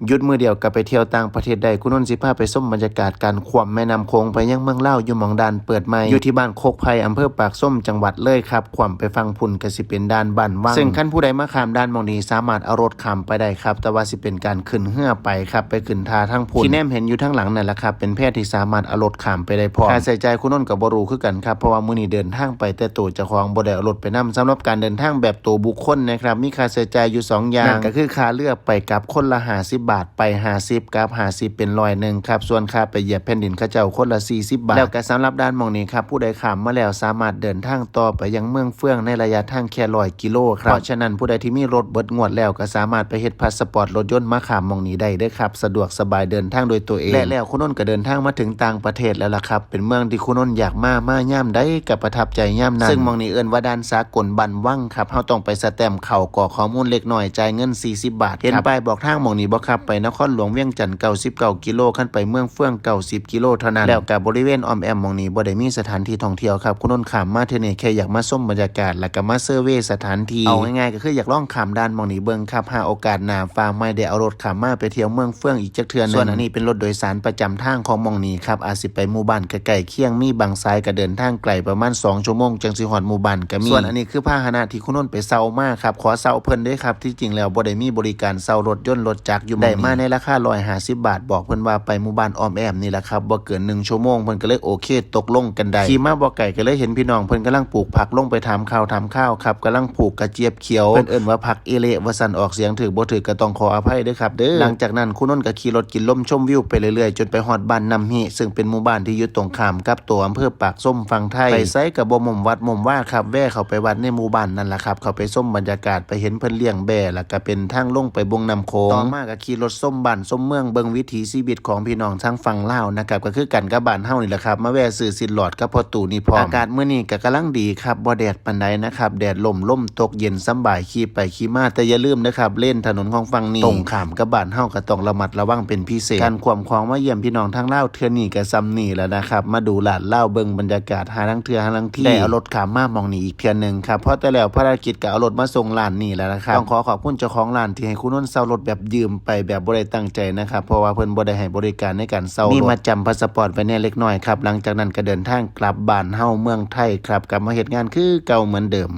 หยุดมือเดียวกับไปเที่ยวต่างประเทศได้คุณนนท์สิพาไปส้มบรรยากาศการขว่ำแม่น้ำโขงไปยังเมืองเล่าวอยู่หม่องด่านเปิดใหม่อยู่ที่บ้านโคกไผ่อำเภอปากส้มจังหวัดเลยครับขว่ำไปฟังพุ่นก็สิเป็นด่านบ้านว่างซึ่งขั้นผู้ใดมาข้ามด่านหม่องนี้สามารถเอารถข้ามไปได้ครับแต่ว่าสิเป็นการขึ้นเรือไปครับไปขึ้นท่าทั้งพุ่นที่แนมเห็นอยู่ทั้งหลังนั่นแหละครับเป็นแพที่สามารถเอารถข้ามไปได้พร้อมค่าใช้จ่ายคุณนนท์ก็บ่รู้คือกันครับเพราะว่ามื้อนี้เดินทางไปแต่ตัวเจ้าของบ่ได้เอารถไปนำสำหรับการเดินทางแบบตัวบุคคลนะครับมีค่าใช้จ่ายอยู่2อย่างนั่นก็คือค่าเรือไปกับคนละ50 บาทไป50กับ50เป็น100ครับส่วนค่าไปเหยียบแผ่นดินเขาเจ้าคนละ40 บาทแล้วก็สำหรับด้านมองนี้ครับผู้ใดข้ามมาแล้วสามารถเดินทางต่อไปยังเมืองเฟื่องในระยะทางแค่100 กิโลครับเพราะฉะนั้นผู้ใดที่มีรถเบิดงวดแล้วก็สามารถไปเฮ็ดพาสปอร์ตรถยนต์มาข้ามมองนี้ได้เด้อครับสะดวกสบายเดินทางโดยตัวเองและแล้วคุณนนท์ก็เดินทางมาถึงต่างประเทศแล้วล่ะครับเป็นเมืองที่คุณนนท์อยากมาย่ำได้กับประทับใจย่ำนั้นซึ่งมองนี้เอิ้นว่าด่านสากลบันวังครับเฮาต้องไปสแตมป์เข้ากรอกข้อมูลเล็กน้อยจ่ายเงิน40 บาทเห็นป้ายบอกทางมองนี้บ่ครับไปนครหลวงเวียงจันทน์99 กิโลขั้นไปเมืองเฟื่อง90 กิโลเท่านั้นแล้วกับบริเวณอ้อมแอมมองนี้บ่ได้มีสถานที่ท่องเที่ยวครับคุณนนท์ข้ามมาเทื่อนี้แค่อยากมาชมบรรยากาศแล้วก็มาเซอร์เวย์สถานที่เอาง่ายๆก็คืออยากลองข้ามด่านมองนี้เบิ่งครับหาโอกาสหน้าฟ้าไม่ได้เอารถข้ามมาไปเที่ยวเมืองเฟื่องอีกจักเทื่อนึงส่วนอันนี้เป็นรถโดยสารประจำทางของมองนี้ครับอาจสิไปหมู่บ้านใกล้ๆเคียงมีบางสายก็เดินทางไกลประมาณ2 ชั่วโมงจังสิฮอดหมู่บ้านก็มีส่วนอันนี้คือพาหนะที่คุณนนท์ไปเซามาครับขอเซาเพิ่นเด้ครับที่จริงแล้วบ่ได้มีบริการเซารถยนต์รถจักรอยู่ได้มาในราคา150 บาทบอกเพิ่นว่าไปหมู่บ้านอ้อมแอมนี่แหละครับบ่เกิน1 ชั่วโมงเพิ่นก็เลยโอเคตกลงกันได้ขี่มาบ่ไกลก็เลยเห็นพี่น้องเพิ่นกำลังปลูกผักลงไปถามข้าวครับกำลังปลูกกระเจี๊ยบเขียวเพิ่นเอิ้นว่าผักเอเละว่าซั่นออกเสียงถูกบ่ถูกก็ต้องขออภัยเด้อครับเด้อหลังจากนั้นคุณนนท์ก็ขี่รถกินลมชมวิวไปเรื่อยๆจนไปฮอดบ้านน้ำฮิซึ่งเป็นหมู่บ้านที่อยู่ตรงข้ามกับตัวอำเภอปากส้มฝั่งไทยไปไสก็บ่ม่มวัดม่มว่าครับแว่เข้าไปวัดในหมู่บ้านนั่นล่ะครับเข้าไปชมบรรยากาศไปเห็นเพิ่นเลี้ยงแบะแล้วก็เป็นทางลงไปบงน้ำโขงต่อมาก็ขี่รถส้มบ้านส้มเมืองเบิ่งวิถีชีวิตของพี่น้องทางฝั่งลาวนะครับก็คือกันกับบ้านเฮานี่แหละครับมาแวะซื้อสินหลอดกับพ่อตู่นี่พร้อมอากาศมื้อนี้ก็กำลังดีครับบ่แดดปานใดนะครับแดดลมตกเย็นสบายขี่ไปขี่มาแต่อย่าลืมนะครับเล่นถนนของฝั่งนี้ตรงข้ามกับบ้านเฮาก็ต้องระมัดระวังเป็นพิเศษการขวามของมาเยี่ยมพี่น้องทางลาวเทื่อนี้ก็ซ้ำนี่แล้วนะครับมาดูหลานลาวเบิ่งบรรยากาศหาทั้งเทื่อหาทั้งที่ได้เอารถข้ามมามองนี่อีกเทื่อนึงครับเพราะแต่แล้วภารกิจก็เอารถมาส่งร้านนี่แล้วนะครับต้องขอบคุณเจ้าของร้านที่ให้คุณนนท์เซารถแบบยืมไปแบบบ่ได้ตั้งใจนะครับเพราะว่าเพิ่นบ่ได้ให้บริการในการเซารถมีมาจำพาสปอร์ตไว้แน่เล็กน้อยครับหลังจากนั้นก็เดินทางกลับบ้านเฮาเมืองไทยครับกลับมาเฮ็ดงานคือเก่าเหมือนเดิม